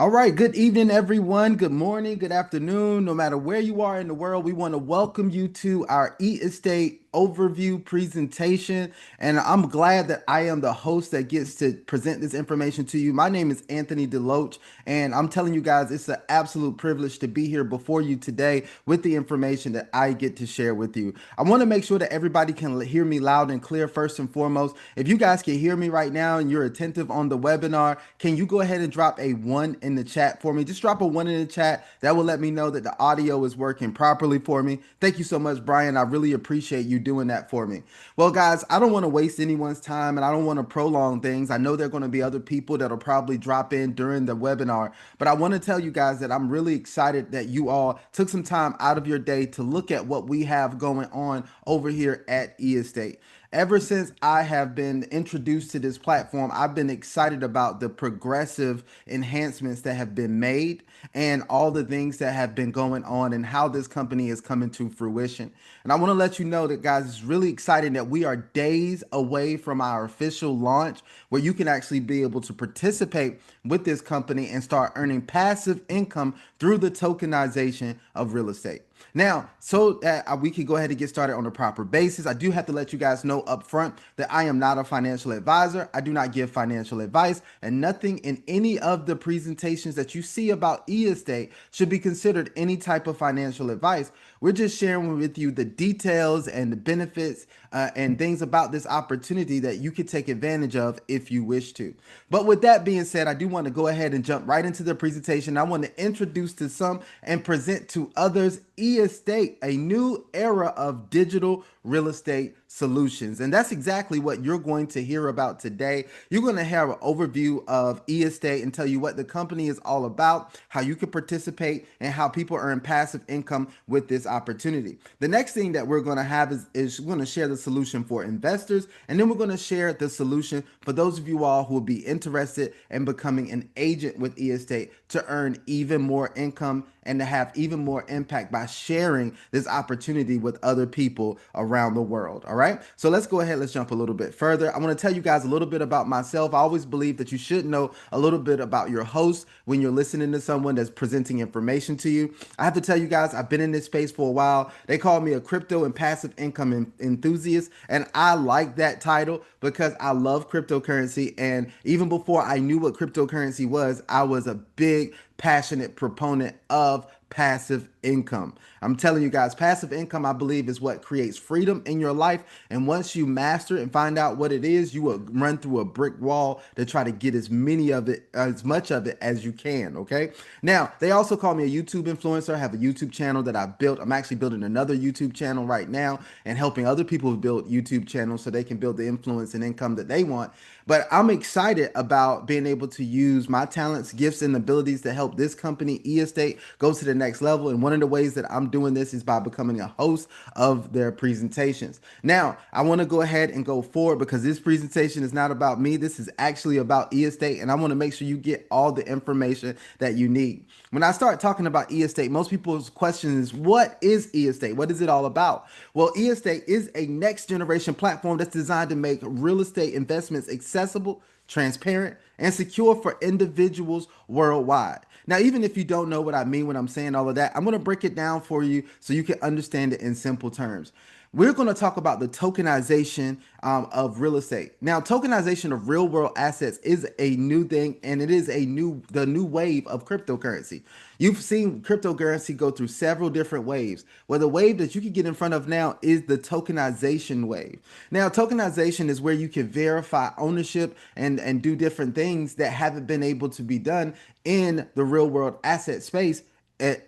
All right, good evening, everyone. Good morning, good afternoon. No matter where you are in the world, we want to welcome you to our e-estate overview presentation. And I'm glad that I am the host that gets to present this information to you. My name is Anthony DeLoatch, and I'm telling you guys, it's an absolute privilege to be here before you today with the information that I get to share with you. I want to make sure that everybody can hear me loud and clear first and foremost. If you guys can hear me right now and you're attentive on the webinar, can you go ahead and drop a one in the chat for me? Just drop a one in the chat. That will let me know that the audio is working properly for me. Thank you so much, Brian. I really appreciate you doing that for me. Well, guys, I don't want to waste anyone's time and I don't want to prolong things. I know there are going to be other people that'll probably drop in during the webinar, but I want to tell you guys that I'm really excited that you all took some time out of your day to look at what we have going on over here at eEstate. Ever since I have been introduced to this platform, I've been excited about the progressive enhancements that have been made and all the things that have been going on and how this company is coming to fruition. And I want to let you know that, guys, it's really exciting that we are days away from our official launch where you can actually be able to participate with this company and start earning passive income through the tokenization of real estate. Now, so that we can go ahead and get started on a proper basis, I do have to let you guys know up front that I am not a financial advisor. I do not give financial advice, and nothing in any of the presentations that you see about e-estate should be considered any type of financial advice. We're just sharing with you the details and the benefits and things about this opportunity that you could take advantage of if you wish to. But with that being said, I do want to go ahead and jump right into the presentation. I want to introduce to some and present to others eEstate, a new era of digital real estate solutions. And that's exactly what you're going to hear about today. You're going to have an overview of eEstate and tell you what the company is all about, how you can participate, and how people earn passive income with this opportunity. The next thing that we're going to have is we're going to share the solution for investors, and then we're going to share the solution for those of you all who will be interested in becoming an agent with eEstate to earn even more income and to have even more impact by sharing this opportunity with other people around the world. All right. So let's go ahead. Let's jump a little bit further. I want to tell you guys a little bit about myself. I always believe that you should know a little bit about your host when you're listening to someone that's presenting information to you. I have to tell you guys, I've been in this space for a while. They call me a crypto and passive income enthusiast. And I like that title because I love cryptocurrency. And even before I knew what cryptocurrency was, I was a big passionate proponent of passive income. I'm telling you guys, passive income, I believe, is what creates freedom in your life. And once you master and find out what it is, you will run through a brick wall to try to get as much of it as you can. Okay. Now, they also call me a YouTube influencer. I have a YouTube channel that I built. I'm actually building another YouTube channel right now and helping other people build YouTube channels so they can build the influence and income that they want. But I'm excited about being able to use my talents, gifts, and abilities to help this company, eEstate, go to the next level. And one of the ways that I'm doing this is by becoming a host of their presentations. Now, I want to go ahead and go forward because this presentation is not about me. This is actually about eEstate, and I want to make sure you get all the information that you need. When I start talking about eEstate, most people's question is, what is eEstate? What is it all about? Well, eEstate is a next generation platform that's designed to make real estate investments accessible, transparent, and secure for individuals worldwide. Now, even if you don't know what I mean when I'm saying all of that, I'm going to break it down for you so you can understand it in simple terms. We're going to talk about the tokenization of real estate. Now, tokenization of real world assets is a new thing, and it is the new wave of cryptocurrency. You've seen cryptocurrency go through several different waves. Well, the wave that you can get in front of now is the tokenization wave. Now, tokenization is where you can verify ownership and do different things that haven't been able to be done in the real world asset space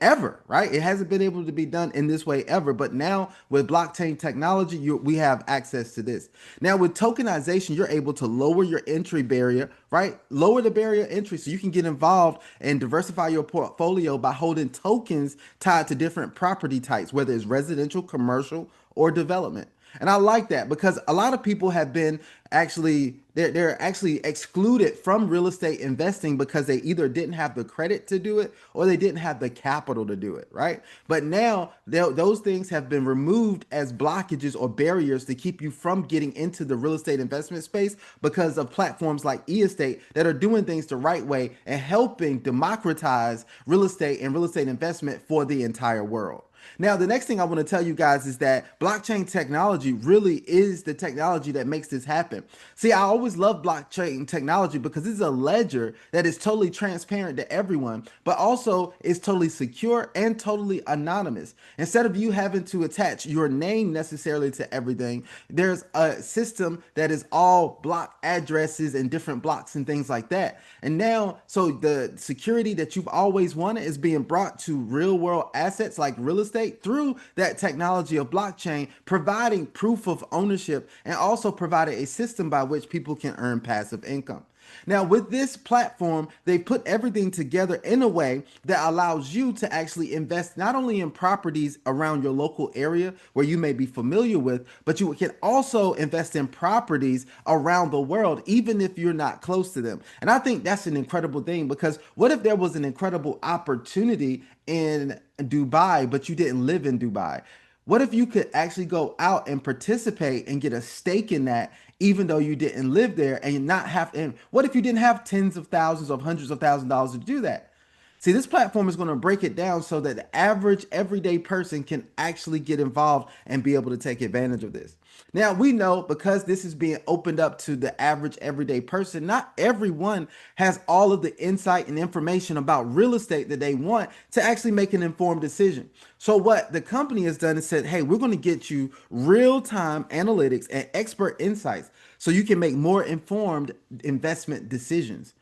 ever, right? It hasn't been able to be done in this way ever, but now with blockchain technology, we have access to this. Now with tokenization, you're able to lower your entry barrier, right? Lower the barrier entry so you can get involved and diversify your portfolio by holding tokens tied to different property types, whether it's residential, commercial, or development. And I like that because a lot of people have been actually they're actually excluded from real estate investing because they either didn't have the credit to do it or they didn't have the capital to do it, right? But now those things have been removed as blockages or barriers to keep you from getting into the real estate investment space because of platforms like eState that are doing things the right way and helping democratize real estate and real estate investment for the entire world. Now, the next thing I want to tell you guys is that blockchain technology really is the technology that makes this happen. See, I always love blockchain technology because it's a ledger that is totally transparent to everyone, but also is totally secure and totally anonymous. Instead of you having to attach your name necessarily to everything, there's a system that is all block addresses and different blocks and things like that. And now, so the security that you've always wanted is being brought to real world assets like real estate through that technology of blockchain, providing proof of ownership and also providing a system by which people can earn passive income. Now, with this platform, they put everything together in a way that allows you to actually invest not only in properties around your local area where you may be familiar with, but you can also invest in properties around the world, even if you're not close to them. And I think that's an incredible thing because what if there was an incredible opportunity in Dubai, but you didn't live in Dubai? What if you could actually go out and participate and get a stake in that, even though you didn't live there and not have, and what if you didn't have tens of thousands of hundreds of thousands of dollars to do that? See, this platform is going to break it down so that the average everyday person can actually get involved and be able to take advantage of this. Now, we know because this is being opened up to the average everyday person, not everyone has all of the insight and information about real estate that they want to actually make an informed decision. So, what the company has done is said, hey, we're going to get you real time analytics and expert insights so you can make more informed investment decisions.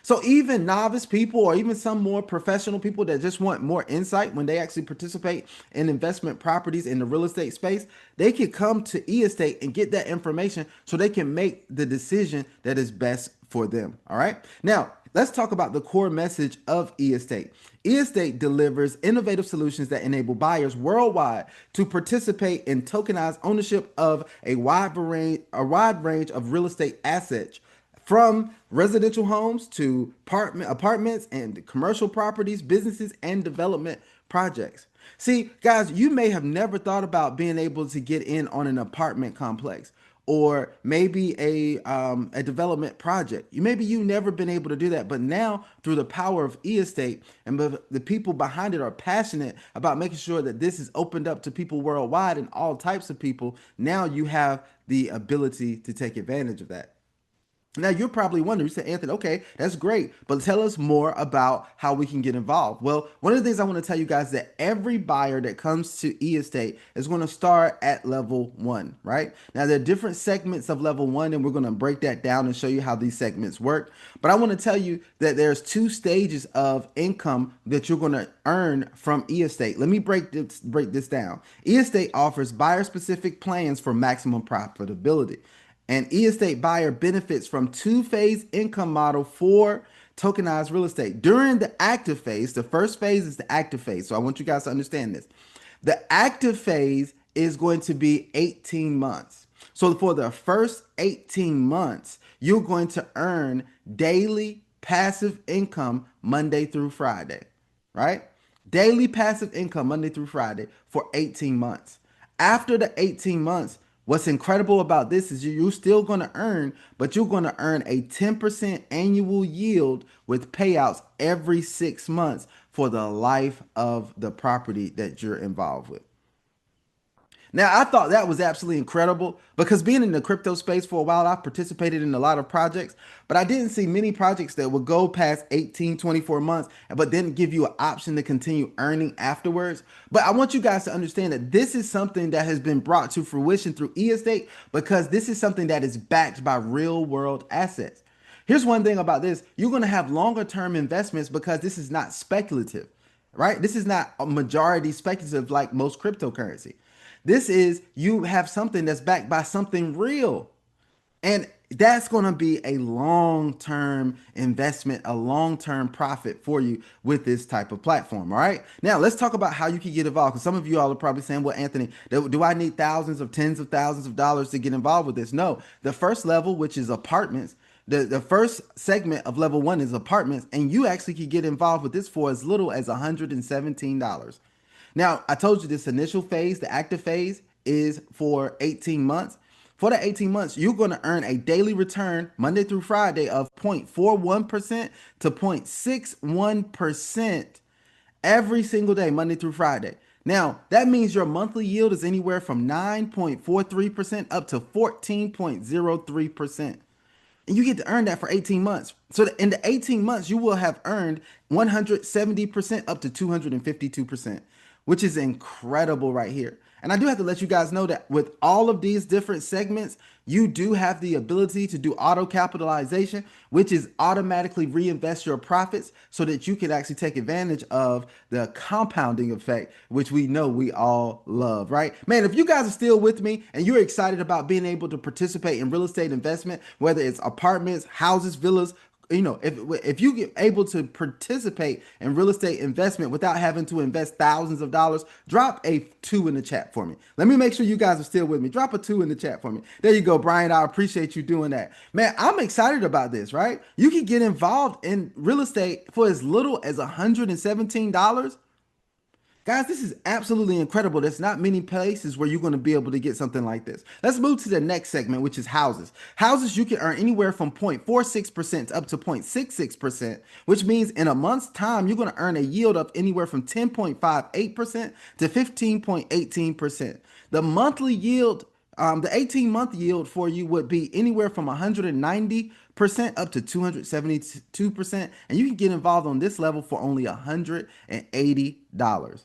So even novice people or even some more professional people that just want more insight when they actually participate in investment properties in the real estate space, they can come to eState and get that information so they can make the decision that is best for them. All right. Now, let's talk about the core message of eState. eState delivers innovative solutions that enable buyers worldwide to participate in tokenized ownership of a wide range of real estate assets from residential homes to apartments and commercial properties, businesses, and development projects. See, guys, you may have never thought about being able to get in on an apartment complex or maybe a development project. You never been able to do that, but now through the power of e-estate and the people behind it are passionate about making sure that this is opened up to people worldwide and all types of people. Now you have the ability to take advantage of that. Now you're probably wondering, you said, Anthony, okay, that's great, but tell us more about how we can get involved. Well, one of the things I want to tell you guys is that every buyer that comes to eState is going to start at level one, right? Now there are different segments of level one, and we're going to break that down and show you how these segments work. But I want to tell you that there's two stages of income that you're going to earn from eState. Let me break this down. eState offers buyer-specific plans for maximum profitability. An e-estate buyer benefits from two-phase income model for tokenized real estate. During the active phase, the first phase is the active phase. So I want you guys to understand this. The active phase is going to be 18 months. So for the first 18 months, you're going to earn daily passive income Monday through Friday, right? Daily passive income Monday through Friday for 18 months. After the 18 months, what's incredible about this is you're still going to earn, but you're going to earn a 10% annual yield with payouts every 6 months for the life of the property that you're involved with. Now, I thought that was absolutely incredible because being in the crypto space for a while, I participated in a lot of projects, but I didn't see many projects that would go past 18, 24 months, but then give you an option to continue earning afterwards. But I want you guys to understand that this is something that has been brought to fruition through eState because this is something that is backed by real world assets. Here's one thing about this. You're going to have longer term investments because this is not speculative, right? This is not a majority speculative like most cryptocurrency. This is you have something that's backed by something real. And That's going to be a long-term investment, a long-term profit for you with this type of platform. All right. Now let's talk about how you can get involved. Because some of you all are probably saying, well, Anthony, do I need thousands of tens of thousands of dollars to get involved with this? No, the first level, which is apartments, the first segment of level one is apartments, and you actually can get involved with this for as little as $117. Now, I told you this initial phase, the active phase, is for 18 months. For the 18 months, you're going to earn a daily return Monday through Friday of 0.41% to 0.61% every single day, Monday through Friday. Now, that means your monthly yield is anywhere from 9.43% up to 14.03%. And you get to earn that for 18 months. So in the 18 months, you will have earned 170% up to 252%, which is incredible right here. And I do have to let you guys know that with all of these different segments, you do have the ability to do auto capitalization, which is automatically reinvest your profits so that you can actually take advantage of the compounding effect, which we know we all love, right? Man, if you guys are still with me and you're excited about being able to participate in real estate investment, whether it's apartments, houses, villas, if you get able to participate in real estate investment without having to invest thousands of dollars, drop a two in the chat for me. Let me make sure you guys are still with me. Drop a two in the chat for me. There you go, Brian. I appreciate you doing that. Man, I'm excited about this, right? You can get involved in real estate for as little as $117. Guys, this is absolutely incredible. There's not many places where you're going to be able to get something like this. Let's move to the next segment, which is houses. Houses, you can earn anywhere from 0.46% up to 0.66%, which means in a month's time, you're going to earn a yield of anywhere from 10.58% to 15.18%. The monthly yield, the 18-month yield for you would be anywhere from 190% up to 272%. And you can get involved on this level for only $180.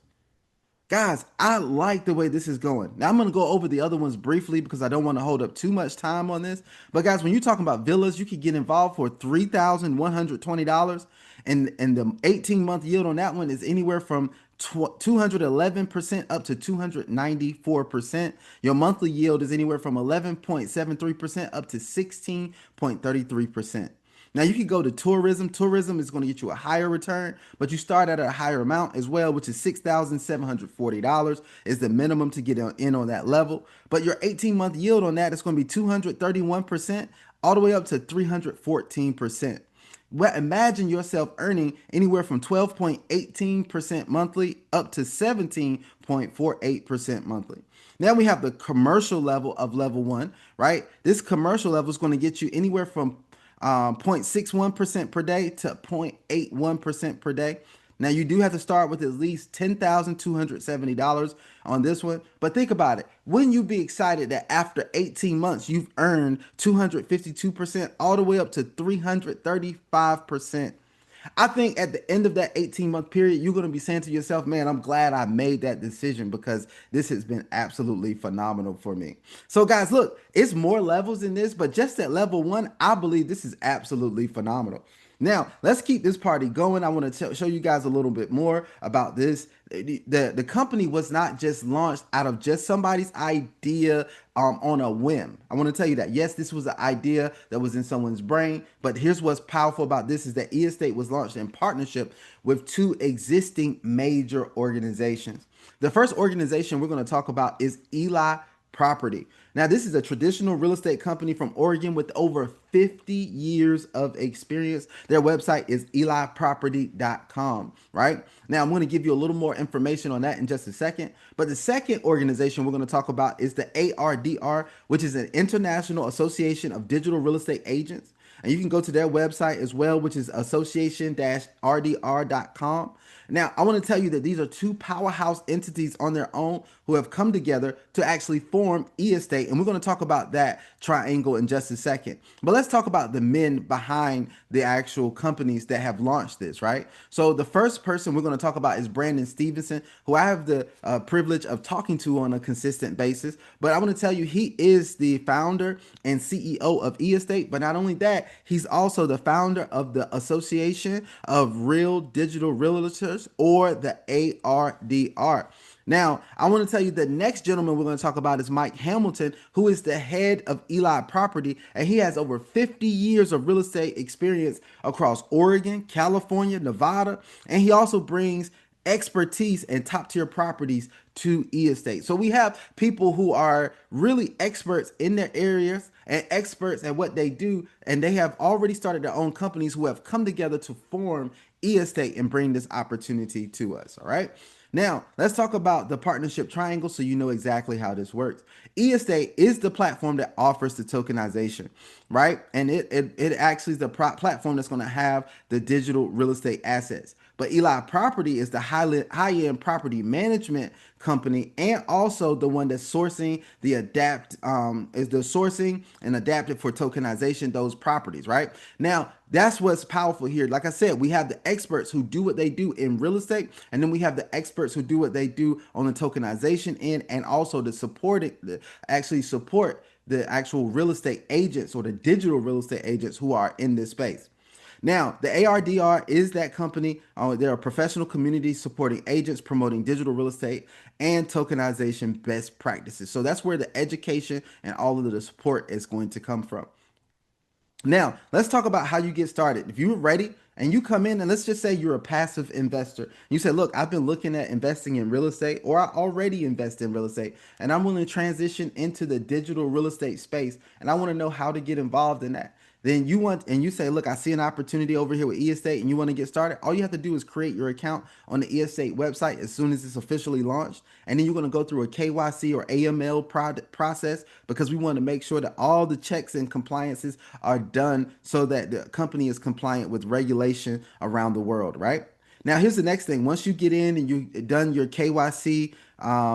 Guys, I like the way this is going. Now, I'm going to go over the other ones briefly because I don't want to hold up too much time on this. But guys, when you're talking about villas, you can get involved for $3,120. And the 18-month yield on that one is anywhere from 211% up to 294%. Your monthly yield is anywhere from 11.73% up to 16.33%. Now you can go to tourism. Tourism is going to get you a higher return, but you start at a higher amount as well, which is $6,740 is the minimum to get in on that level. But your 18-month yield on that is going to be 231% all the way up to 314%. Well, imagine yourself earning anywhere from 12.18% monthly up to 17.48% monthly. Now we have the commercial level of level one, right? This commercial level is going to get you anywhere from 0.61% per day to 0.81% per day. Now you do have to start with at least $10,270 on this one. But think about it. Wouldn't you be excited that after 18 months, you've earned 252% all the way up to 335%? I think at the end of that 18-month period, you're going to be saying to yourself, man, I'm glad I made that decision because this has been absolutely phenomenal for me. So guys, look, it's more levels in this, but just at level one, I believe this is absolutely phenomenal. Now, let's keep this party going. I want to show you guys a little bit more about this. The company was not just launched out of just somebody's idea on a whim. I want to tell you that. Yes, this was an idea that was in someone's brain, but here's what's powerful about this is that eEstate was launched in partnership with two existing major organizations. The first organization we're going to talk about is Eli Property. Now, this is a traditional real estate company from Oregon with over 50 years of experience. Their website is eliproperty.com, right? Now, I'm going to give you a little more information on that in just a second. But the second organization we're going to talk about is the ARDR, which is an International Association of Digital Real Estate Agents. And you can go to their website as well, which is association-rdr.com. Now, I want to tell you that these are two powerhouse entities on their own who have come together to actually form eEstate. And we're going to talk about that triangle in just a second. But let's talk about the men behind the actual companies that have launched this, right? So the first person we're going to talk about is Brandon Stevenson, who I have the privilege of talking to on a consistent basis. But I want to tell you, he is the founder and CEO of eEstate. But not only that, he's also the founder of the Association of Real Digital Realtors, or the ARDR. Now, I want to tell you the next gentleman we're going to talk about is Mike Hamilton, who is the head of Eli Property, and he has over 50 years of real estate experience across Oregon, California, Nevada, and he also brings expertise and top tier properties to e-estate. So we have people who are really experts in their areas and experts at what they do, and they have already started their own companies who have come together to form e-estate and bring this opportunity to us. All right. Now, let's talk about the partnership triangle so you know exactly how this works. eEstate is the platform that offers the tokenization, right? And it actually is the platform that's going to have the digital real estate assets. But Eli Property is the high-end property management company and also the one that's sourcing the sourcing and adapted for tokenization those properties, right? Now, that's what's powerful here. Like I said, we have the experts who do what they do in real estate, and then we have the experts who do what they do on the tokenization end, and also actually support the actual real estate agents or the digital real estate agents who are in this space. Now, the ARDR is that company. They're a professional community supporting agents, promoting digital real estate and tokenization best practices. So that's where the education and all of the support is going to come from. Now, let's talk about how you get started. If you're ready and you come in and let's just say you're a passive investor. You say, look, I've been looking at investing in real estate or I already invest in real estate and I'm willing to transition into the digital real estate space and I want to know how to get involved in that. Then you say, look, I see an opportunity over here with eEstate and you want to get started. All you have to do is create your account on the eEstate website as soon as it's officially launched. And then you're going to go through a KYC or AML process because we want to make sure that all the checks and compliances are done so that the company is compliant with regulation around the world, right? Now, here's the next thing. Once you get in and you've done your KYC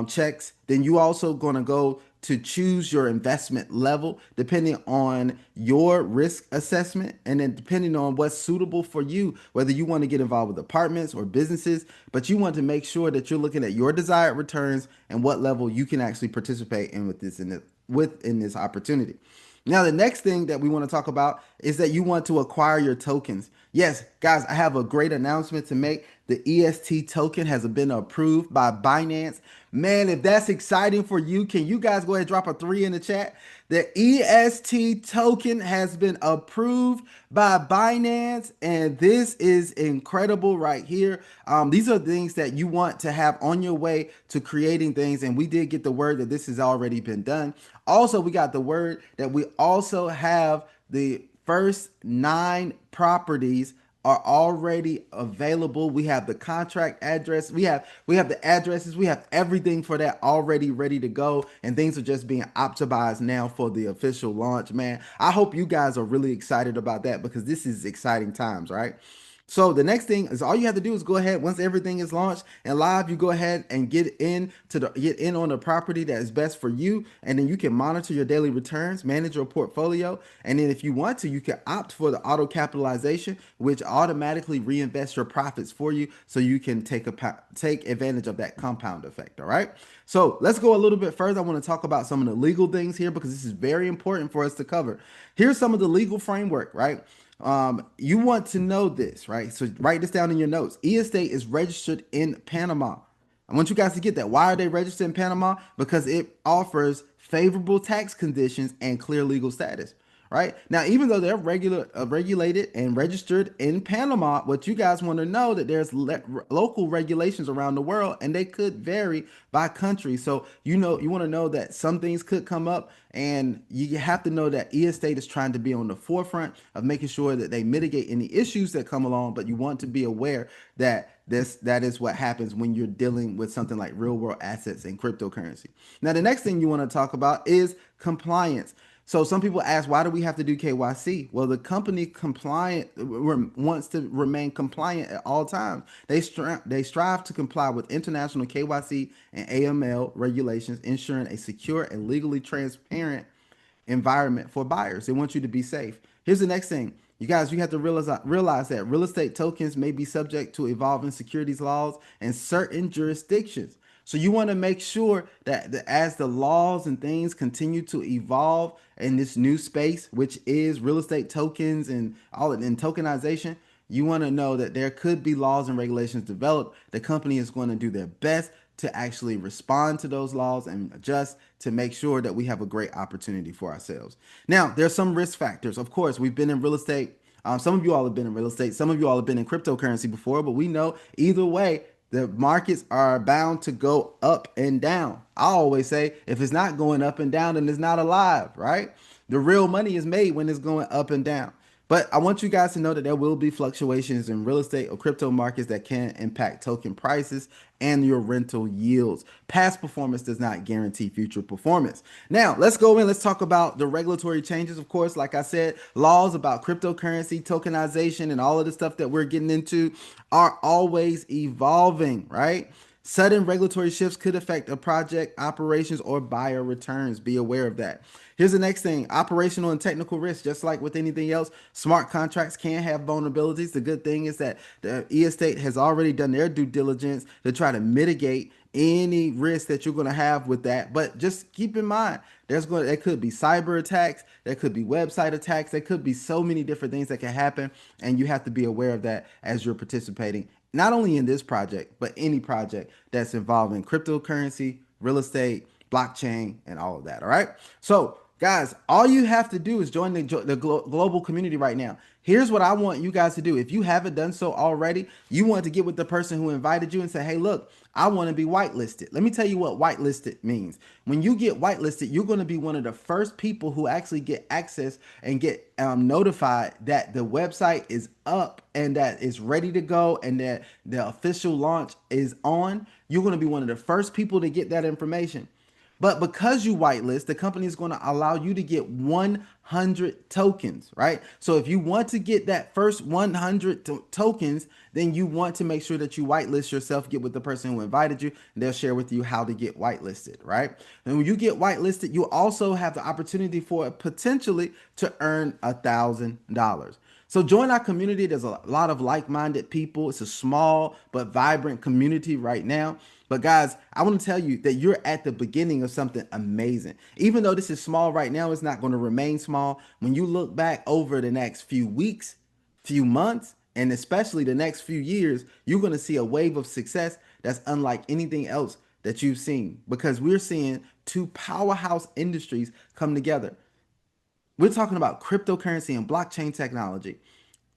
checks, then you also going to go to choose your investment level depending on your risk assessment and then depending on what's suitable for you, whether you want to get involved with apartments or businesses, but you want to make sure that you're looking at your desired returns and what level you can actually participate in within this opportunity. Now, the next thing that we want to talk about is that you want to acquire your tokens. Yes, guys, I have a great announcement to make. The EST token has been approved by Binance. Man, if that's exciting for you, can you guys go ahead and drop a 3 in the chat? The EST token has been approved by Binance, and this is incredible right here. These are things that you want to have on your way to creating things, and we did get the word that this has already been done. Also, we got the word that we also have the first 9 properties are already available. We have the contract address. We have the addresses. We have everything for that already ready to go. And things are just being optimized now for the official launch, man. I hope you guys are really excited about that because this is exciting times, right? So the next thing is all you have to do is go ahead once everything is launched and live, you go ahead and get in on the property that is best for you, and then you can monitor your daily returns, manage your portfolio, and then if you want to, you can opt for the auto capitalization, which automatically reinvests your profits for you, so you can take advantage of that compound effect. All right. So let's go a little bit further. I want to talk about some of the legal things here because this is very important for us to cover. Here's some of the legal framework, right? You want to know this, right? So write this down in your notes. eEstate is registered in Panama. I want you guys to get that. Why are they registered in Panama? Because it offers favorable tax conditions and clear legal status. Right now, even though they're regulated and registered in Panama, what you guys want to know that there's local regulations around the world, and they could vary by country. So you want to know that some things could come up, and you have to know that eEstate is trying to be on the forefront of making sure that they mitigate any issues that come along. But you want to be aware that that is what happens when you're dealing with something like real world assets and cryptocurrency. Now, the next thing you want to talk about is compliance. So some people ask, why do we have to do KYC? Well, the company wants to remain compliant at all times. They strive to comply with international KYC and AML regulations, ensuring a secure and legally transparent environment for buyers. They want you to be safe. Here's the next thing. You guys, you have to realize that real estate tokens may be subject to evolving securities laws in certain jurisdictions. So you want to make sure that as the laws and things continue to evolve in this new space, which is real estate tokens and tokenization, you want to know that there could be laws and regulations developed. The company is going to do their best to actually respond to those laws and adjust to make sure that we have a great opportunity for ourselves. Now, there's some risk factors. Of course, we've been in real estate. Some of you all have been in real estate. Some of you all have been in cryptocurrency before, but we know either way, the markets are bound to go up and down. I always say if it's not going up and down, then it's not alive, right? The real money is made when it's going up and down. But I want you guys to know that there will be fluctuations in real estate or crypto markets that can impact token prices and your rental yields. Past performance does not guarantee future performance. Now, let's go in. Let's talk about the regulatory changes. Of course, like I said, laws about cryptocurrency, tokenization, and all of the stuff that we're getting into are always evolving, right? Sudden regulatory shifts could affect a project operations or buyer returns. Be aware of that. Here's the next thing: operational and technical risk. Just like with anything else, smart contracts can have vulnerabilities. The good thing is that the e-estate has already done their due diligence to try to mitigate any risk that you're going to have with that. But just keep in mind, there could be cyber attacks, there could be website attacks, there could be so many different things that can happen, and you have to be aware of that as you're participating, not only in this project, but any project that's involving cryptocurrency, real estate, blockchain, and all of that. All right. So, guys, all you have to do is join the global community right now. Here's what I want you guys to do. If you haven't done so already, you want to get with the person who invited you and say, hey, look, I want to be whitelisted. Let me tell you what whitelisted means. When you get whitelisted, you're going to be one of the first people who actually get access and get notified that the website is up and that it's ready to go and that the official launch is on. You're going to be one of the first people to get that information. But because you whitelist, the company is going to allow you to get 100 tokens, right? So if you want to get that first 100 tokens, then you want to make sure that you whitelist yourself, get with the person who invited you, and they'll share with you how to get whitelisted, right? And when you get whitelisted, you also have the opportunity for potentially to earn $1,000. So join our community. There's a lot of like-minded people. It's a small but vibrant community right now. But guys, I want to tell you that you're at the beginning of something amazing. Even though this is small right now, it's not going to remain small. When you look back over the next few weeks, few months, and especially the next few years, you're going to see a wave of success that's unlike anything else that you've seen, because we're seeing two powerhouse industries come together. We're talking about cryptocurrency and blockchain technology,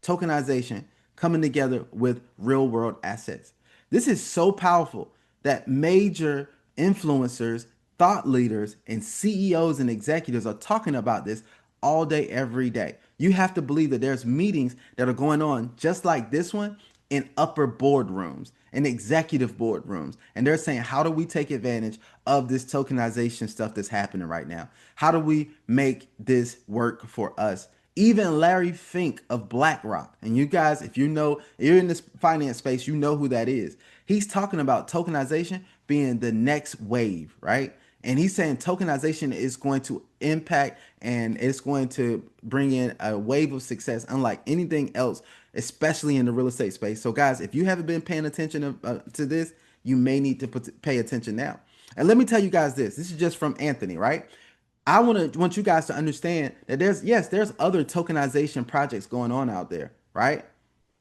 tokenization coming together with real world assets. This is so powerful that major influencers, thought leaders, and CEOs and executives are talking about this all day, every day. You have to believe that there's meetings that are going on just like this one in upper boardrooms and executive boardrooms. And they're saying, how do we take advantage of this tokenization stuff that's happening right now? How do we make this work for us? Even Larry Fink of BlackRock, and you guys, if you know, you're in this finance space, you know who that is. He's talking about tokenization being the next wave, right? And he's saying tokenization is going to impact and it's going to bring in a wave of success unlike anything else, especially in the real estate space. So guys, if you haven't been paying attention to this, you may need to pay attention now. And let me tell you guys this. This is just from Anthony, right? I want you guys to understand that there's other tokenization projects going on out there, right?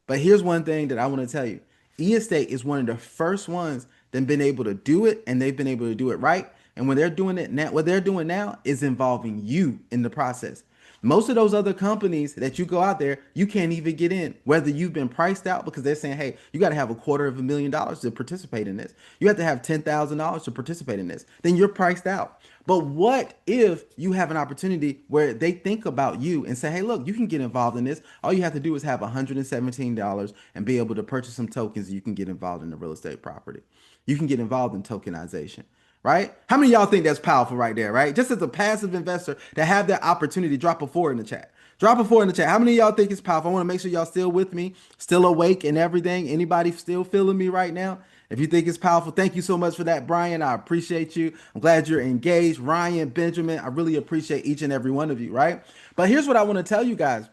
But here's one thing that I want to tell you. E-Estate is one of the first ones that been able to do it, and they've been able to do it right. And when they're doing it now, what they're doing now is involving you in the process. Most of those other companies that you go out there, you can't even get in, whether you've been priced out because they're saying, hey, you got to have $250,000 to participate in this. You have to have $10,000 to participate in this. Then you're priced out. But what if you have an opportunity where they think about you and say, hey, look, you can get involved in this. All you have to do is have $117 and be able to purchase some tokens. You can get involved in the real estate property. You can get involved in tokenization, right? How many of y'all think that's powerful right there, right? Just as a passive investor to have that opportunity, drop a 4 in the chat. Drop a 4 in the chat. How many of y'all think it's powerful? I want to make sure y'all still with me, still awake and everything. Anybody still feeling me right now? If you think it's powerful, thank you so much for that, Brian. I appreciate you. I'm glad you're engaged. Ryan, Benjamin, I really appreciate each and every one of you, right? But here's what I want to tell you guys.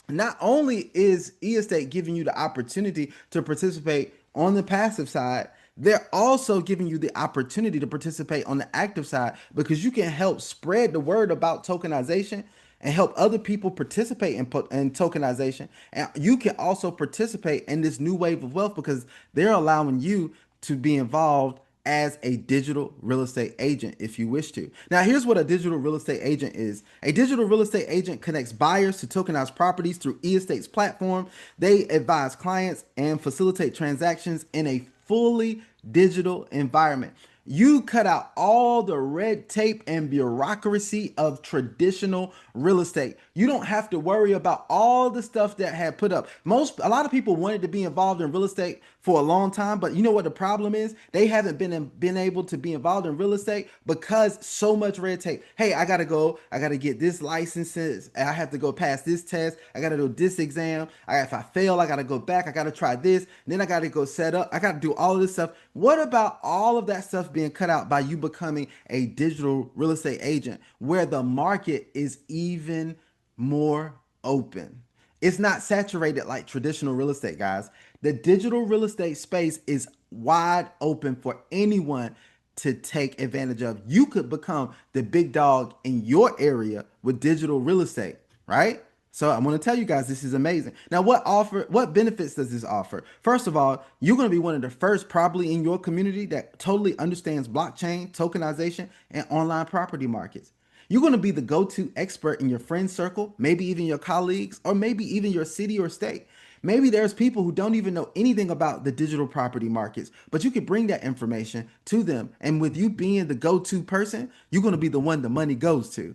Not only is e-estate giving you the opportunity to participate on the passive side, they're also giving you the opportunity to participate on the active side, because you can help spread the word about tokenization and help other people participate in tokenization. And you can also participate in this new wave of wealth because they're allowing you to be involved as a digital real estate agent if you wish to. Now, here's what a digital real estate agent is. A digital real estate agent connects buyers to tokenized properties through eEstate's platform. They advise clients and facilitate transactions in a fully digital environment. You cut out all the red tape and bureaucracy of traditional real estate. You don't have to worry about all the stuff that had put up. A lot of people wanted to be involved in real estate for a long time, but you know what the problem is? They haven't been able to be involved in real estate because so much red tape. Hey, I gotta get this licenses. I have to go pass this test. I gotta do this exam. If I fail, I gotta go back. I gotta try this. Then I gotta go set up. I gotta do all of this stuff. What about all of that stuff being cut out by you becoming a digital real estate agent where the market is even more open? It's not saturated like traditional real estate, guys. The digital real estate space is wide open for anyone to take advantage of. You could become the big dog in your area with digital real estate, right? So I'm going to tell you guys this is amazing. Now, what benefits does this offer? First of all, you're going to be one of the first probably in your community that totally understands blockchain, tokenization, and online property markets. You're going to be the go-to expert in your friend circle, maybe even your colleagues, or maybe even your city or state. Maybe there's people who don't even know anything about the digital property markets, but you could bring that information to them. And with you being the go-to person, you're going to be the one the money goes to.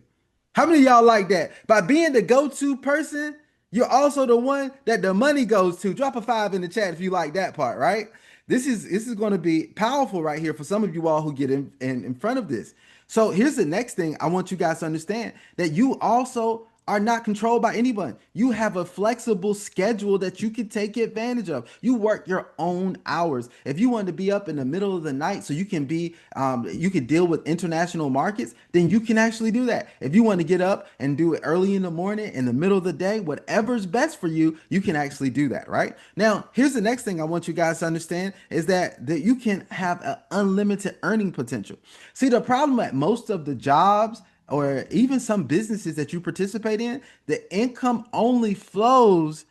How many of y'all like that? By being the go-to person, you're also the one that the money goes to. Drop a 5 in the chat if you like that part, right? This is going to be powerful right here for some of you all who get in front of this. So here's the next thing I want you guys to understand, that you also are not controlled by anyone. You have a flexible schedule that you can take advantage of. You work your own hours. If you want to be up in the middle of the night so you can you can deal with international markets, then you can actually do that. If you want to get up and do it early in the morning, in the middle of the day, whatever's best for you, you can actually do that, right? Now, here's the next thing I want you guys to understand is that you can have an unlimited earning potential. See, the problem at most of the jobs or even some businesses that you participate in, the income only flows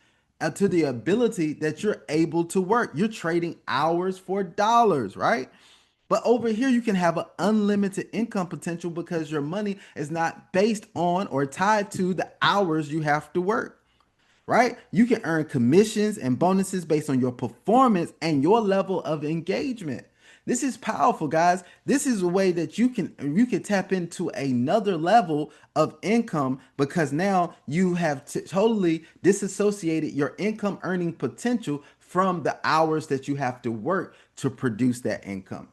to the ability that you're able to work. You're trading hours for dollars, right? But over here, you can have an unlimited income potential because your money is not based on or tied to the hours you have to work, right? You can earn commissions and bonuses based on your performance and your level of engagement. This is powerful, guys. This is a way that you can tap into another level of income because now you have totally disassociated your income earning potential from the hours that you have to work to produce that income.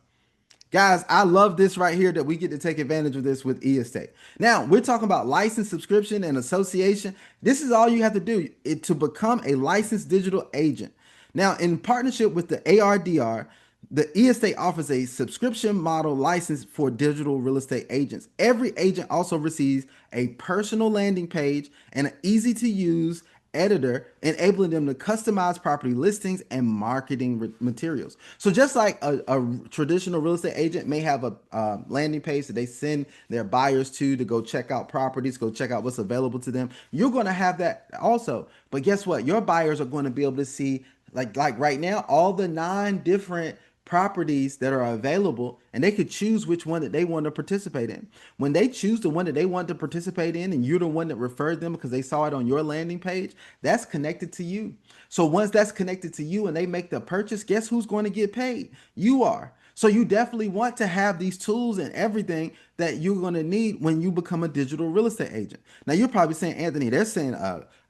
Guys, I love this right here that we get to take advantage of this with eEstate. Now, we're talking about license, subscription, and association. This is all you have to do to become a licensed digital agent. Now, in partnership with the ARDR, the eEstate offers a subscription model license for digital real estate agents. Every agent also receives a personal landing page and an easy to use editor, enabling them to customize property listings and marketing materials. So just like a traditional real estate agent may have a landing page that they send their buyers to go check out properties, go check out what's available to them, you're going to have that also. But guess what? Your buyers are going to be able to see, like right now, all the 9 different properties that are available, and they could choose which one that they want to participate in. When they choose the one that they want to participate in, and you're the one that referred them because they saw it on your landing page, that's connected to you. So once that's connected to you and they make the purchase, guess who's going to get paid? You are. So you definitely want to have these tools and everything that you're going to need when you become a digital real estate agent. Now you're probably saying, Anthony, they're saying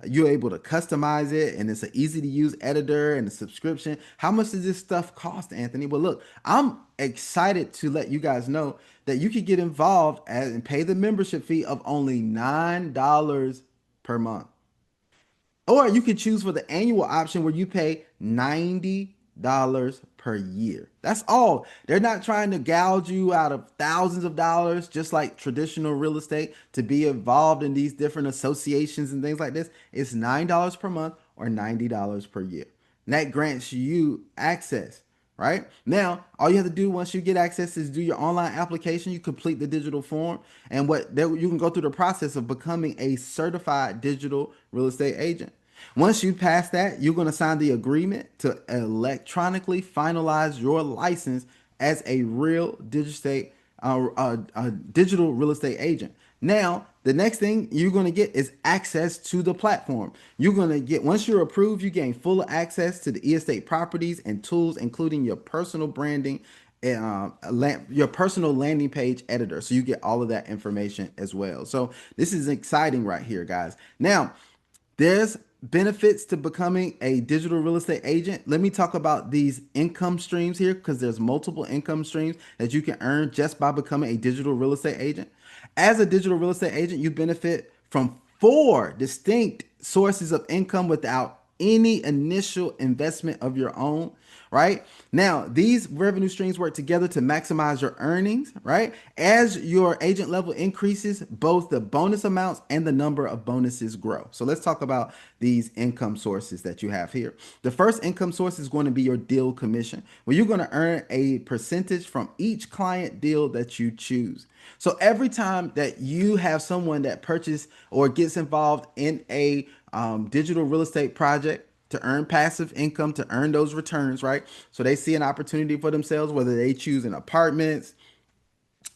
you're able to customize it and it's an easy to use editor and a subscription. How much does this stuff cost, Anthony? Well, look, I'm excited to let you guys know that you can get involved and pay the membership fee of only $9 per month. Or you can choose for the annual option where you pay $90 per year. That's all. They're not trying to gouge you out of thousands of dollars, just like traditional real estate, to be involved in these different associations and things like this. It's $9 per month or $90 per year. And that grants you access. Right now, all you have to do once you get access is do your online application. You complete the digital form, and you can go through the process of becoming a certified digital real estate agent. Once you pass that, you're going to sign the agreement to electronically finalize your license as a digital real estate agent. Now, the next thing you're going to get is access to the platform. You're going to get, once you're approved, you gain full access to the estate properties and tools, including your personal branding, your personal landing page editor. So you get all of that information as well. So this is exciting right here, guys. Now, there's benefits to becoming a digital real estate agent. Let me talk about these income streams here because there's multiple income streams that you can earn just by becoming a digital real estate agent. As a digital real estate agent, you benefit from four distinct sources of income without any initial investment of your own, right? Now, these revenue streams work together to maximize your earnings, right? As your agent level increases, both the bonus amounts and the number of bonuses grow. So let's talk about these income sources that you have here. The first income source is going to be your deal commission, where you're going to earn a percentage from each client deal that you choose. So every time that you have someone that purchase or gets involved in a digital real estate project to earn passive income, to earn those returns, right? So they see an opportunity for themselves, whether they choose an apartments,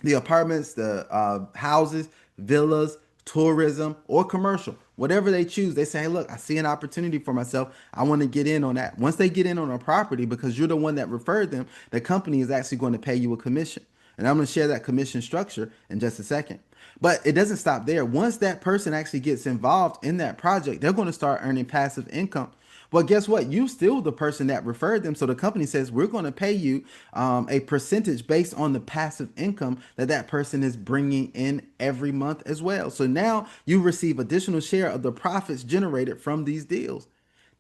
the houses, villas, tourism, or commercial, whatever they choose. They say, hey, look, I see an opportunity for myself. I want to get in on that. Once they get in on a property, because you're the one that referred them, the company is actually going to pay you a commission. And I'm going to share that commission structure in just a second. But it doesn't stop there. Once that person actually gets involved in that project, they're going to start earning passive income. Well, guess what? You still the person that referred them. So the company says, we're going to pay you a percentage based on the passive income that that person is bringing in every month as well. So now you receive additional share of the profits generated from these deals.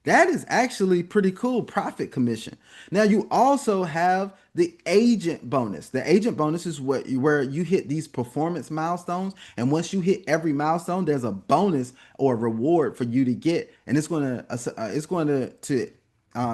That is actually pretty cool, profit commission. Now you also have the agent bonus. The agent bonus is where you hit these performance milestones, and once you hit every milestone, there's a bonus or a reward for you to get, and it's going to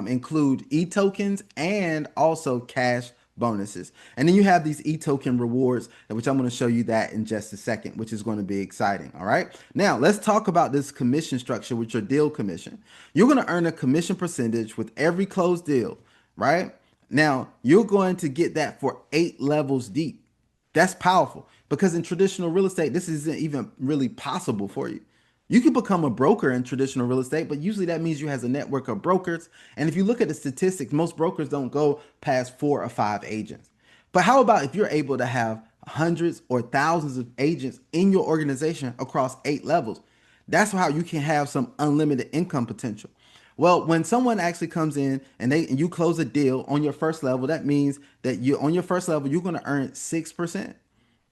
include e-tokens and also cash bonuses. And then you have these e-token rewards, which I'm going to show you that in just a second, which is going to be exciting. All right. Now let's talk about this commission structure with your deal commission. You're going to earn a commission percentage with every closed deal, right? Now you're going to get that for 8 levels deep. That's powerful because in traditional real estate, this isn't even really possible for you. You can become a broker in traditional real estate, but usually that means you has a network of brokers. And if you look at the statistics, most brokers don't go past 4 or 5 agents. But how about if you're able to have hundreds or thousands of agents in your organization across 8 levels? That's how you can have some unlimited income potential. Well, when someone actually comes in and you close a deal on your first level, that means that you on your first level, you're going to earn 6%.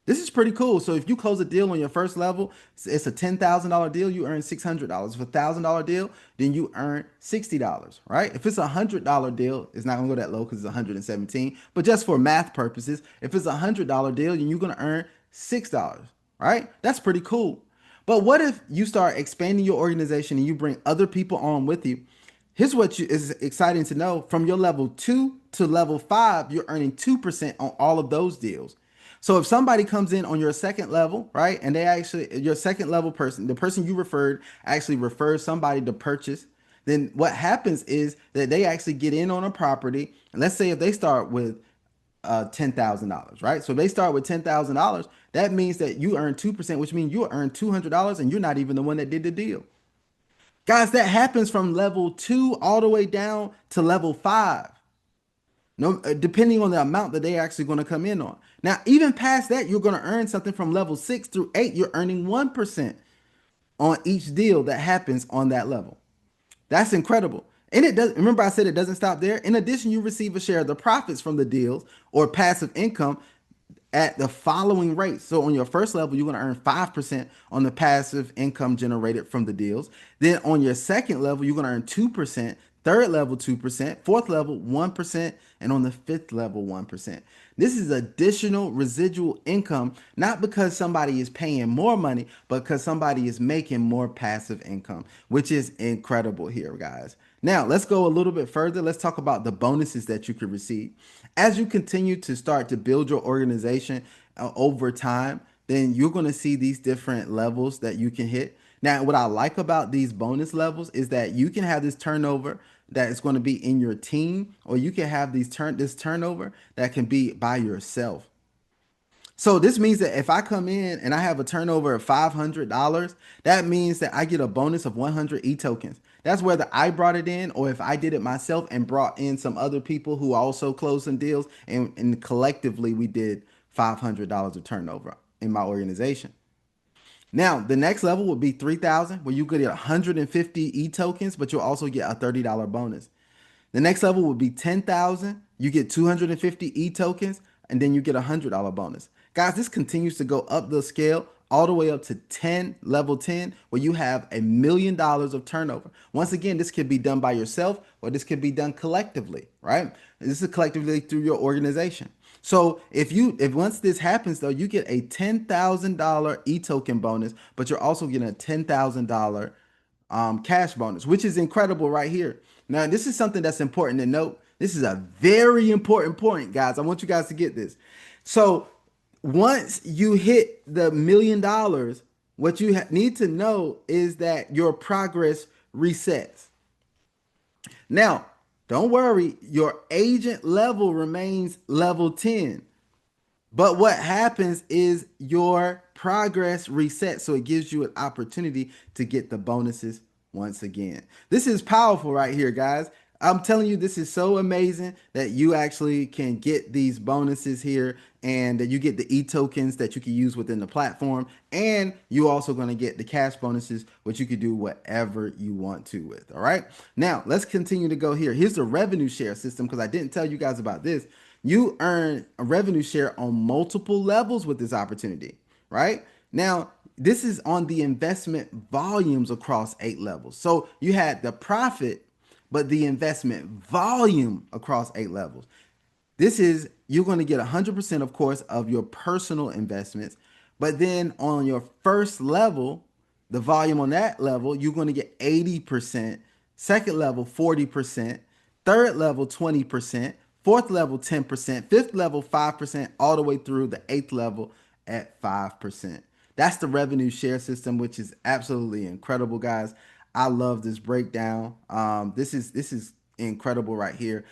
This is pretty cool. So if you close a deal on your first level, it's a $10,000 deal, you earn $600. If a $1,000 deal, then you earn $60, right? If it's a $100 deal, it's not gonna go that low because it's 117. But just for math purposes, if it's a $100 deal, then you're gonna earn $6, right? That's pretty cool. But what if you start expanding your organization and you bring other people on with you? Here's what is exciting to know. From your level 2 to level 5, you're earning 2% on all of those deals. So if somebody comes in on your second level, right, and they actually, your second level person, the person you referred actually refers somebody to purchase, then what happens is that they actually get in on a property. And let's say if they start with $10,000, right? So if they start with $10,000, that means that you earn 2%, which means you earn $200 and you're not even the one that did the deal. Guys, that happens from level 2 all the way down to level 5. No, depending on the amount that they actually going to come in on. Now, even past that, you're going to earn something from level 6 through 8. You're earning 1% on each deal that happens on that level. That's incredible. And it does. Remember, I said it doesn't stop there. In addition, you receive a share of the profits from the deals or passive income at the following rates. So on your first level, you're going to earn 5% on the passive income generated from the deals. Then on your second level, you're going to earn 2%, third level 2%, fourth level 1%, and on the fifth level 1%. This is additional residual income, not because somebody is paying more money, but because somebody is making more passive income, which is incredible here, guys. Now, let's go a little bit further. Let's talk about the bonuses that you could receive. As you continue to start to build your organization over time, then you're going to see these different levels that you can hit. Now, what I like about these bonus levels is that you can have this turnover that is going to be in your team, or you can have this turnover that can be by yourself. So this means that if I come in and I have a turnover of $500, that means that I get a bonus of 100 e-tokens. That's whether I brought it in or if I did it myself and brought in some other people who also closed some deals, and collectively we did $500 of turnover in my organization. Now, the next level would be 3,000, where you could get 150 e-tokens, but you'll also get a $30 bonus. The next level would be 10,000. You get 250 e-tokens, and then you get a $100 bonus. Guys, this continues to go up the scale all the way up to 10, level 10, where you have $1 million of turnover. Once again, this could be done by yourself or this could be done collectively, right? This is collectively through your organization. So if once this happens though, you get a $10,000 e-token bonus, but you're also getting a $10,000 cash bonus, which is incredible right here. Now, this is something that's important to note. This is a very important point, guys. I want you guys to get this. So once you hit the $1 million, what you need to know is that your progress resets. Now, don't worry, your agent level remains level 10. But what happens is your progress resets. So it gives you an opportunity to get the bonuses once again. This is powerful right here, guys. I'm telling you, this is so amazing that you actually can get these bonuses here and that you get the e-tokens that you can use within the platform. And you're also going to get the cash bonuses, which you can do whatever you want to with. All right. Now, let's continue to go here. Here's the revenue share system because I didn't tell you guys about this. You earn a revenue share on multiple levels with this opportunity, right? Now, this is on the investment volumes across 8 levels. So you had the profit, but the investment volume across 8 levels. This is, you're going to get 100%, of course, of your personal investments. But then on your first level, the volume on that level, you're going to get 80%. Second level, 40%. Third level, 20%. Fourth level, 10%. Fifth level, 5%. All the way through the eighth level at 5%. That's the revenue share system, which is absolutely incredible, guys. I love this breakdown. This is incredible right here.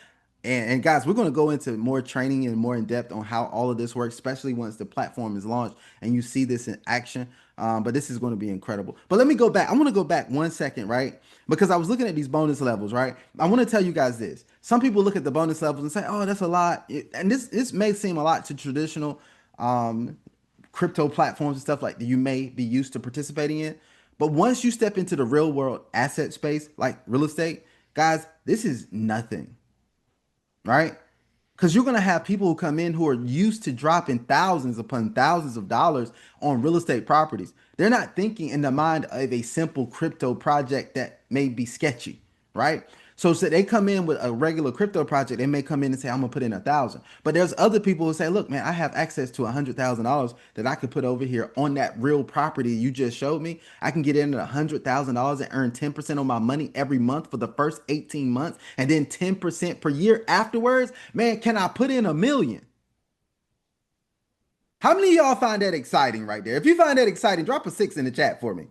And guys, we're going to go into more training and more in depth on how all of this works, especially once the platform is launched and you see this in action. But this is going to be incredible. But let me go back. I want to go back 1 second, right? Because I was looking at these bonus levels, right? I want to tell you guys this. Some people look at the bonus levels and say, "Oh, that's a lot," and this may seem a lot to traditional crypto platforms and stuff like that you may be used to participating in. But once you step into the real world asset space, like real estate, guys, this is nothing, right? Because you're going to have people who come in who are used to dropping thousands upon thousands of dollars on real estate properties. They're not thinking in the mind of a simple crypto project that may be sketchy, right? So they come in with a regular crypto project. They may come in and say, "I'm gonna put in 1,000." But there's other people who say, "Look, man, I have access to $100,000 that I could put over here on that real property you just showed me. I can get in at $100,000 and earn 10% on my money every month for the first 18 months, and then 10% per year afterwards. Man, can I put in 1 million?" How many of y'all find that exciting right there? If you find that exciting, drop a 6 in the chat for me.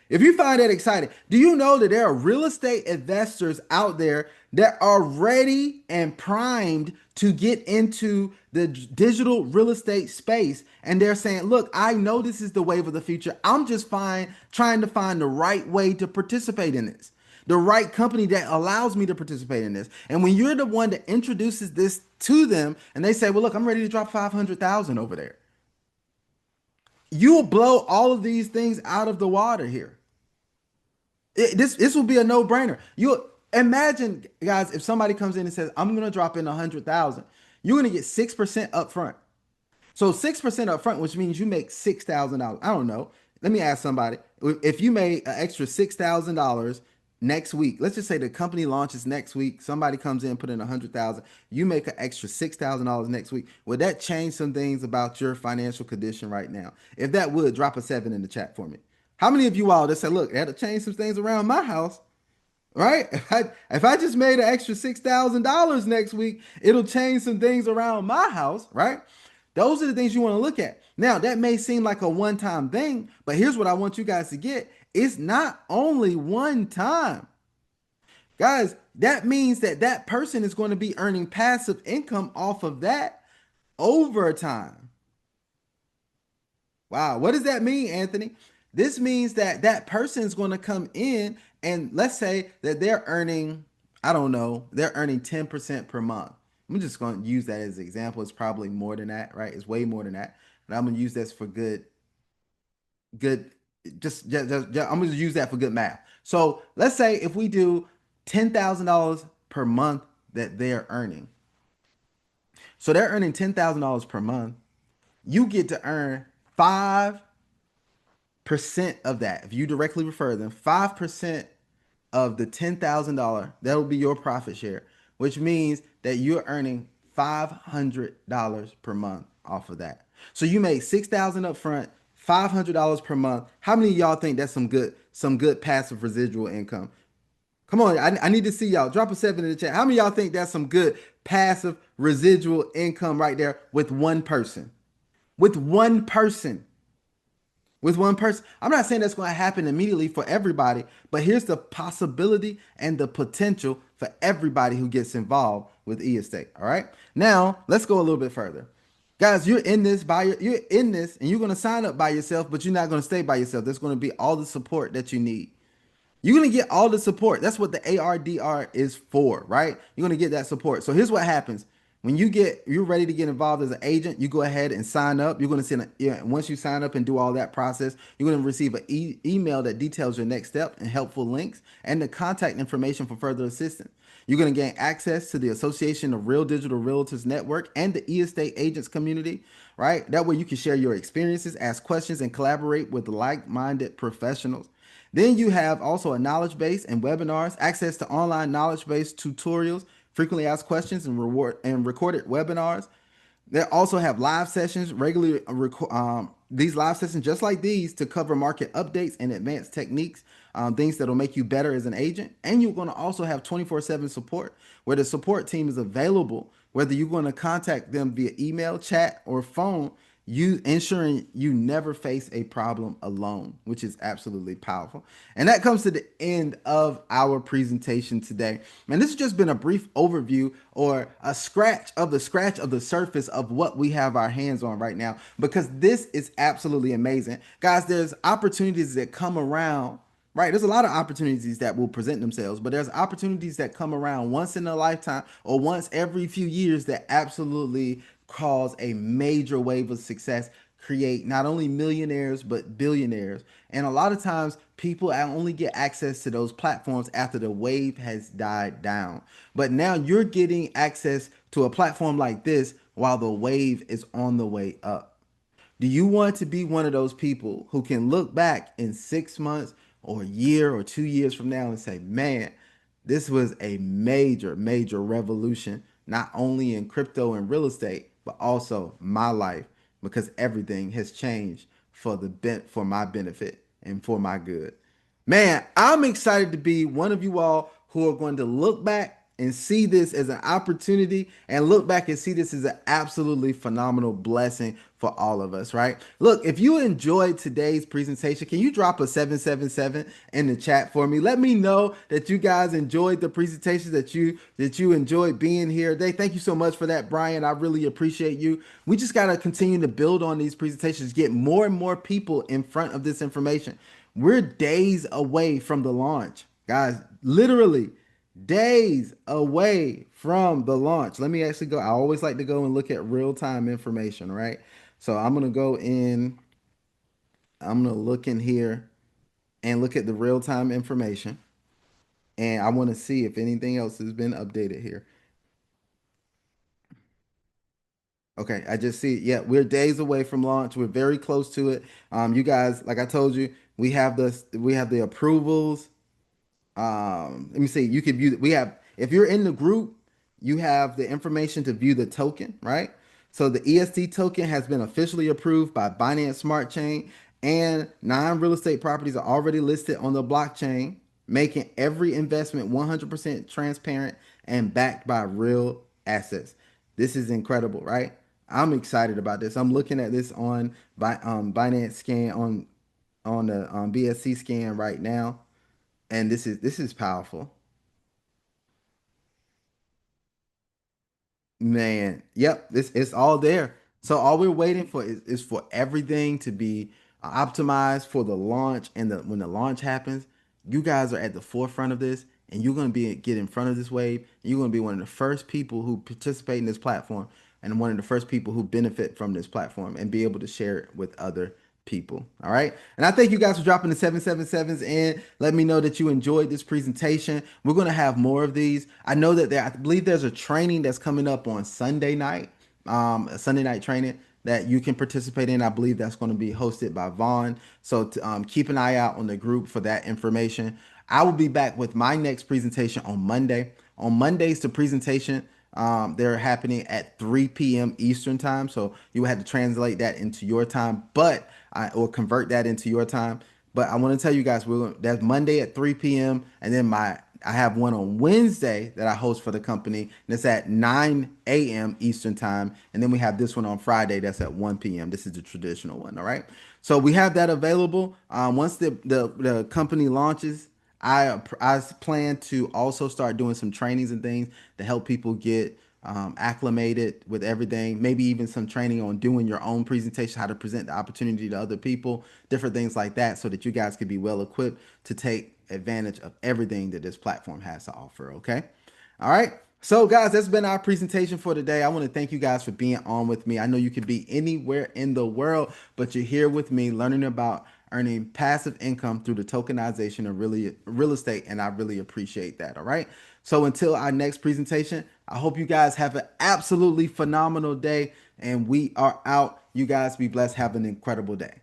If you find that exciting, do you know that there are real estate investors out there that are ready and primed to get into the digital real estate space? And they're saying, "Look, I know this is the wave of the future. I'm just trying to find the right way to participate in this, the right company that allows me to participate in this." And when you're the one that introduces this to them and they say, "Well, look, I'm ready to drop 500,000 over there," you will blow all of these things out of the water here. This will be a no brainer. You imagine, guys, if somebody comes in and says, "I'm going to drop in 100,000," you're going to get 6% upfront. So 6% upfront, which means you make $6,000. I don't know. Let me ask somebody. If you made an extra $6,000 next week, let's just say the company launches next week. Somebody comes in, put in 100,000. You make an extra $6,000 next week. Would that change some things about your financial condition right now? If that would, drop a 7 in the chat for me. How many of you all that say, "Look, that'll change some things around my house," right? If I just made an extra $6,000 next week, it'll change some things around my house, right? Those are the things you want to look at. Now, that may seem like a one-time thing, but here's what I want you guys to get. It's not only one time. Guys, that means that that person is going to be earning passive income off of that over time. Wow, what does that mean, Anthony? This means that that person is going to come in and let's say that they're earning, I don't know, they're earning 10% per month. I'm just going to use that as an example. It's probably more than that, right? It's way more than that. But I'm going to use this for good, I'm going to use that for good math. So let's say if we do $10,000 per month that they're earning. So they're earning $10,000 per month. You get to earn 5% of that. If you directly refer them, 5% of the $10,000, that'll be your profit share, which means that you're earning $500 per month off of that. So you made 6,000 up front, $500 per month. How many of y'all think that's some good passive residual income? Come on, I need to see y'all. Drop a seven in the chat. How many of y'all think that's some good passive residual income right there with one person? With one person. With one person. I'm not saying that's going to happen immediately for everybody, but here's the possibility and the potential for everybody who gets involved with e-estate. All right. Now let's go a little bit further. Guys, you're in this and you're going to sign up by yourself, but you're not going to stay by yourself. There's going to be all the support that you need. You're gonna get all the support. That's what the ARDR is for, right? You're gonna get that support. So here's what happens. When you're ready to get involved as an agent, you go ahead and sign up. You're gonna send once you sign up and do all that process, you're gonna receive an email that details your next step and helpful links and the contact information for further assistance. You're going to gain access to the Association of Real Digital Realtors Network and the e-estate agents community, right? That way you can share your experiences, ask questions, and collaborate with like-minded professionals. Then you have also a knowledge base and webinars, access to online knowledge base tutorials, frequently asked questions, and reward and recorded webinars. They also have live sessions regularly. These live sessions, just like these, to cover market updates and advanced techniques, things that'll make you better as an agent. And you're going to also have 24/7 support, where the support team is available, whether you're going to contact them via email, chat, or phone, you ensuring you never face a problem alone, which is absolutely powerful. And that comes to the end of our presentation today. And this has just been a brief overview or a scratch of the surface of what we have our hands on right now, because this is absolutely amazing. Guys, there's opportunities that come around. Right, there's a lot of opportunities that will present themselves, but there's opportunities that come around once in a lifetime or once every few years that absolutely cause a major wave of success, create not only millionaires but billionaires. And a lot of times people only get access to those platforms after the wave has died down. But now you're getting access to a platform like this while the wave is on the way up. Do you want to be one of those people who can look back in 6 months or a year or 2 years from now and say, man, this was a major, major revolution, not only in crypto and real estate, but also my life, because everything has changed for my benefit and for my good. Man, I'm excited to be one of you all who are going to look back and see this as an opportunity and look back and see this as an absolutely phenomenal blessing for all of us, right? Look, if you enjoyed today's presentation, can you drop a 777 in the chat for me? Let me know that you guys enjoyed the presentation, that you enjoyed being here. Thank you so much for that, Brian. I really appreciate you. We just got to continue to build on these presentations, get more and more people in front of this information. We're days away from the launch, guys. Literally days away from the launch. Let me actually go. I always like to go and look at real-time information, right? So I'm going to go in, I'm going to look in here and look at the real-time information. And I want to see if anything else has been updated here. Okay, I just see it. Yeah, we're days away from launch. We're very close to it. You guys, like I told you, we have the approvals. Let me see. You can view. We have. If you're in the group, you have the information to view the token, right? So the EST token has been officially approved by Binance Smart Chain, and non-real estate properties are already listed on the blockchain, making every investment 100% transparent and backed by real assets. This is incredible, right? I'm excited about this. I'm looking at this on Binance Scan on the BSC scan right now, and this is powerful. Man, yep, it's all there. So all we're waiting for is for everything to be optimized for the launch, and when the launch happens, you guys are at the forefront of this, and you're gonna get in front of this wave. You're gonna be one of the first people who participate in this platform, and one of the first people who benefit from this platform, and be able to share it with other people. All right. And I thank you guys for dropping the 777s in. Let me know that you enjoyed this presentation. We're going to have more of these. I know that I believe there's a training that's coming up on Sunday night, a Sunday night training that you can participate in. I believe that's going to be hosted by Vaughn. So keep an eye out on the group for that information. I will be back with my next presentation on Monday. On Mondays, the presentation they're happening at 3 p.m. Eastern time. So you have to translate that into your time, but or convert that into your time. But I want to tell you guys, that's Monday at 3 p.m. And then I have one on Wednesday that I host for the company, and it's at 9 a.m. Eastern time. And then we have this one on Friday that's at 1 p.m. This is the traditional one. All right. So we have that available. Once the company launches, I plan to also start doing some trainings and things to help people get acclimated with everything. Maybe even some training on doing your own presentation, how to present the opportunity to other people, different things like that, so that you guys can be well equipped to take advantage of everything that this platform has to offer. Okay. All right. So, guys, that's been our presentation for today. I want to thank you guys for being on with me. I know you could be anywhere in the world, but you're here with me learning about earning passive income through the tokenization of real estate, and I really appreciate that. All right. So, until our next presentation, I hope you guys have an absolutely phenomenal day, and we are out. You guys be blessed. Have an incredible day.